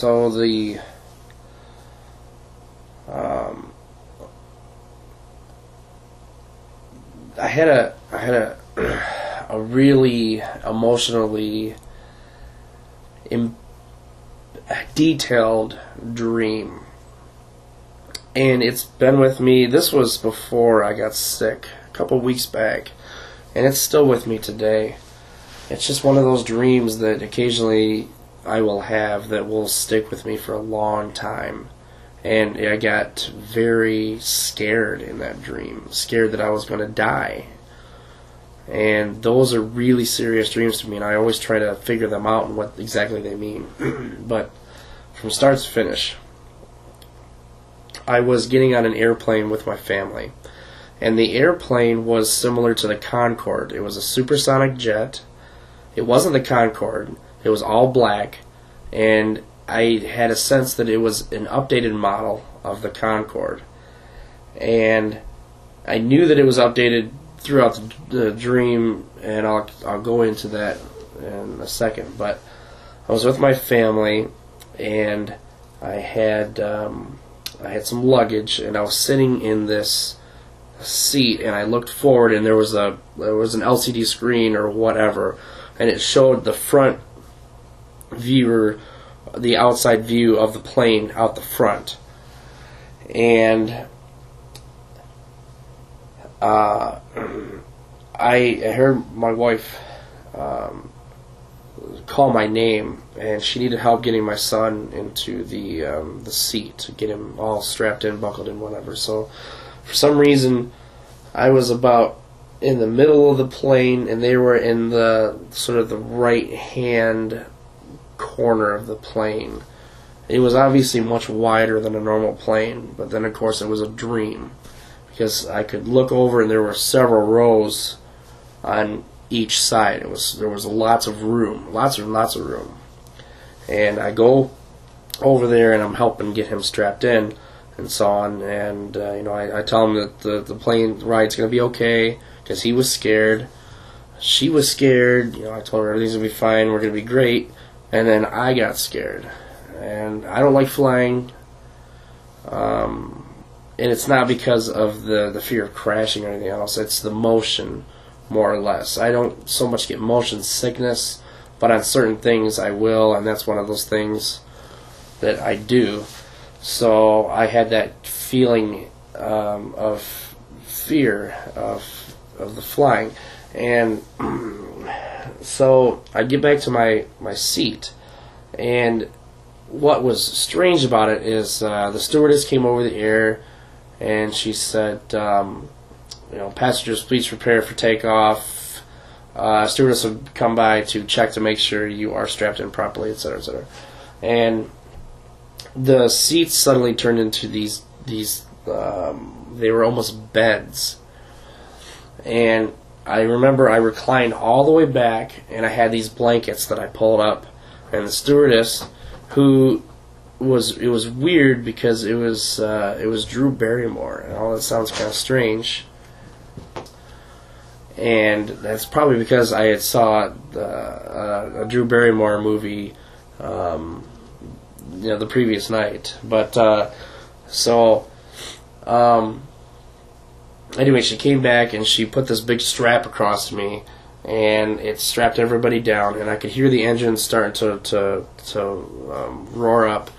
So the I had a a really emotionally detailed dream, and it's been with me. This was before I got sick, a couple weeks back, and it's still with me today. It's just one of those dreams that occasionally I will have that will stick with me for a long time. And I got very scared in that dream, scared that I was going to die. And those are really serious dreams to me, and I always try to figure them out and what exactly they mean. But from start to finish, I was getting on an airplane with my family, and the airplane was similar to the Concorde. It was a supersonic jet. It wasn't the Concorde. It was all black, and I had a sense that it was an updated model of the Concorde. And I knew that it was updated throughout the dream, and I'll go into that in a second. But I was with my family, and I had some luggage, and I was sitting in this seat, and I looked forward, and there was an LCD screen or whatever, and it showed the front view, the outside view of the plane out the front. And I heard my wife call my name, and she needed help getting my son into the seat to get him all strapped in, buckled in, whatever. So for some reason, I was about in the middle of the plane, and they were in the sort of the right hand corner of the plane. It was obviously much wider than a normal plane, but then of course it was a dream, because I could look over and there were several rows on each side. There was lots of room, lots of room. And I go over there and I'm helping get him strapped in and so on. And I tell him that the plane ride's going to be okay, because he was scared. She was scared. I told her everything's going to be fine. We're going to be great. And then I got scared, and I don't like flying. And it's not because of the fear of crashing or anything else. It's the motion, more or less. I don't so much get motion sickness, but on certain things I will, and that's one of those things that I do. So I had that feeling of fear of the flying, and so I get back to my seat, and what was strange about it is the stewardess came over the air, and she said, passengers, please prepare for takeoff. Stewardess would come by to check to make sure you are strapped in properly, etc., etc. And the seats suddenly turned into these they were almost beds. And I remember I reclined all the way back, and I had these blankets that I pulled up, and the stewardess, it was weird because it was Drew Barrymore, and all that sounds kind of strange, and that's probably because I had saw a Drew Barrymore movie, the previous night, but anyway, she came back and she put this big strap across me, and it strapped everybody down, and I could hear the engine starting to roar up.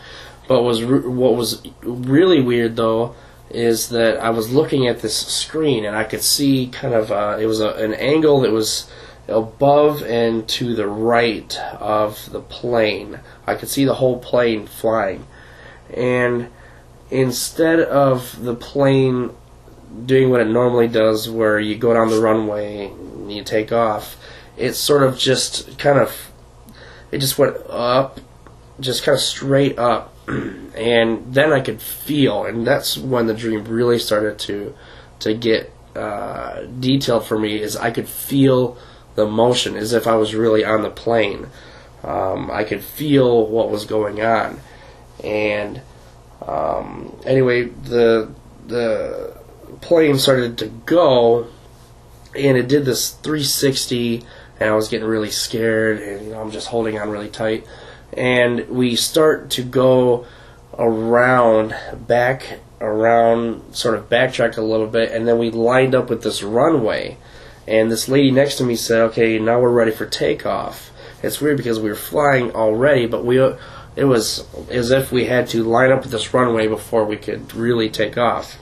But what was really weird, though, is that I was looking at this screen, and I could see kind of it was an angle that was above and to the right of the plane. I could see the whole plane flying, and instead of the plane doing what it normally does, where you go down the runway and you take off, it sort of just it just went up, just kind of straight up, and then I could feel, and that's when the dream really started to get detailed for me, is I could feel the motion as if I was really on the plane. I could feel what was going on, and anyway, the plane started to go, and it did this 360, and I was getting really scared, and I'm just holding on really tight, and we start to go back around, sort of backtrack a little bit, and then we lined up with this runway. And this lady next to me said, "Okay, now we're ready for takeoff." It's weird because we were flying already, but it was as if we had to line up with this runway before we could really take off.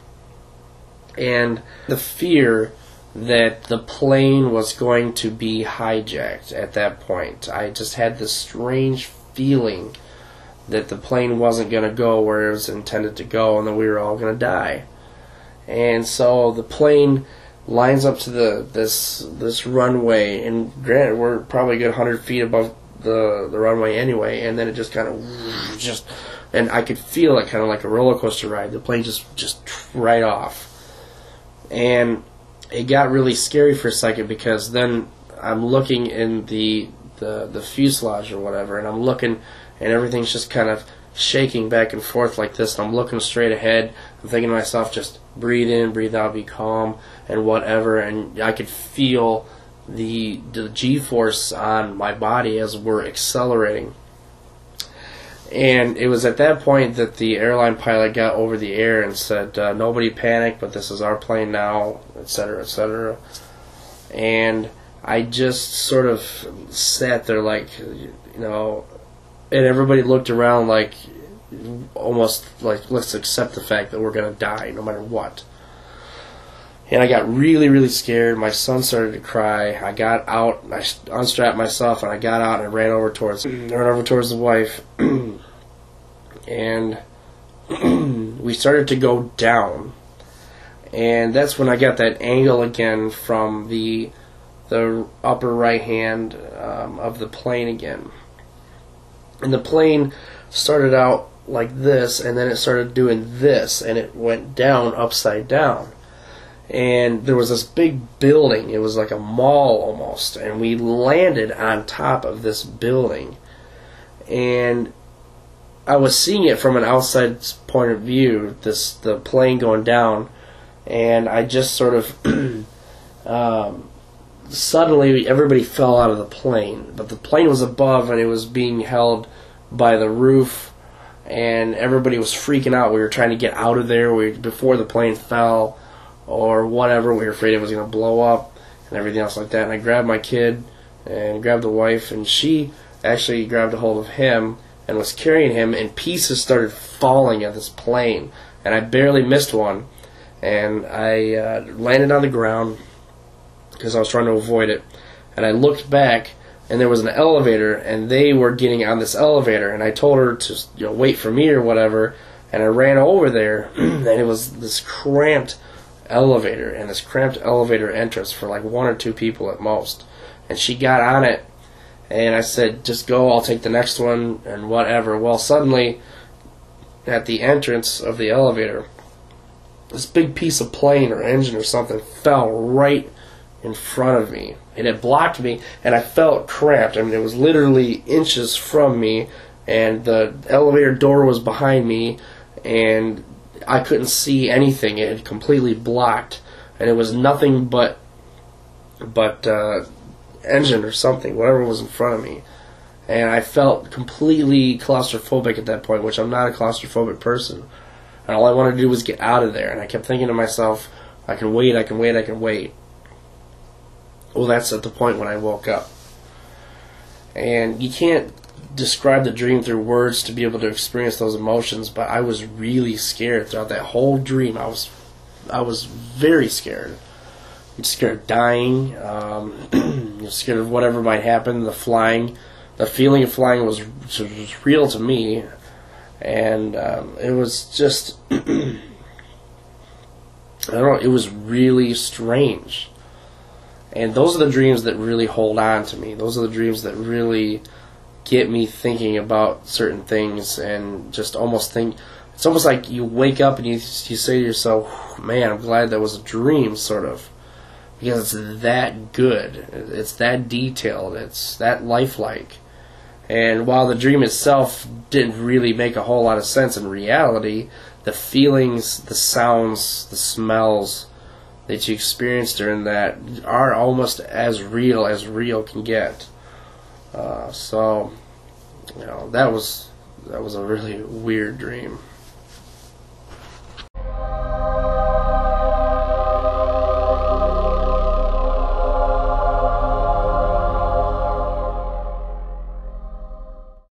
And the fear that the plane was going to be hijacked at that point, I just had this strange feeling that the plane wasn't going to go where it was intended to go, and that we were all going to die. And so the plane lines up to this runway, and granted, we're probably a good 100 feet above the runway anyway, and then it just kind of and I could feel it kind of like a roller coaster ride. The plane just right off, and it got really scary for a second, because then I'm looking in the fuselage or whatever, and I'm looking, and everything's just kind of shaking back and forth like this, and I'm looking straight ahead. I'm thinking to myself, just breathe in, breathe out, be calm, and whatever. And I could feel the G-force on my body as we're accelerating. And it was at that point that the airline pilot got over the air and said, "Nobody panic, but this is our plane now," etc., etc. And I just sort of sat there like, and everybody looked around like, almost like, let's accept the fact that we're going to die no matter what. And I got really, really scared. My son started to cry. I got out, I unstrapped myself, and I got out and ran over towards the wife. And we started to go down. And that's when I got that angle again from the upper right hand of the plane again. And the plane started out like this, and then it started doing this, and it went down upside down. And there was this big building. It was like a mall almost, and we landed on top of this building. And I was seeing it from an outside point of view, the plane going down, and I just sort of suddenly everybody fell out of the plane, but the plane was above, and it was being held by the roof, and everybody was freaking out. We were trying to get out of there before the plane fell or whatever. We were afraid it was going to blow up and everything else like that. And I grabbed my kid and grabbed the wife, and she actually grabbed a hold of him and was carrying him, and pieces started falling at this plane, and I barely missed one, and I landed on the ground because I was trying to avoid it. And I looked back, and there was an elevator, and they were getting on this elevator, and I told her to wait for me or whatever, and I ran over there, and it was this cramped elevator, and this cramped elevator entrance for like one or two people at most. And she got on it, and I said, "Just go, I'll take the next one," and whatever. Well, suddenly, at the entrance of the elevator, this big piece of plane or engine or something fell right in front of me. And it blocked me, and I felt cramped. I mean, it was literally inches from me, and the elevator door was behind me, and I couldn't see anything. It had completely blocked, and it was nothing but engine or something, whatever was in front of me. And I felt completely claustrophobic at that point, which I'm not a claustrophobic person. And all I wanted to do was get out of there. And I kept thinking to myself, I can wait, I can wait, I can wait. Well, that's at the point when I woke up. And you can't describe the dream through words to be able to experience those emotions, but I was really scared throughout that whole dream. I was very scared. I'm scared of dying. I'm scared of whatever might happen. The feeling of flying was real to me, and it was just, I don't know, it was really strange. And those are the dreams that really hold on to me. Those are the dreams that really get me thinking about certain things, and just almost think, it's almost like you wake up and you say to yourself, "Man, I'm glad that was a dream," sort of. Because it's that good, it's that detailed, it's that lifelike. And while the dream itself didn't really make a whole lot of sense in reality, the feelings, the sounds, the smells that you experience during that are almost as real can get. So that was a really weird dream.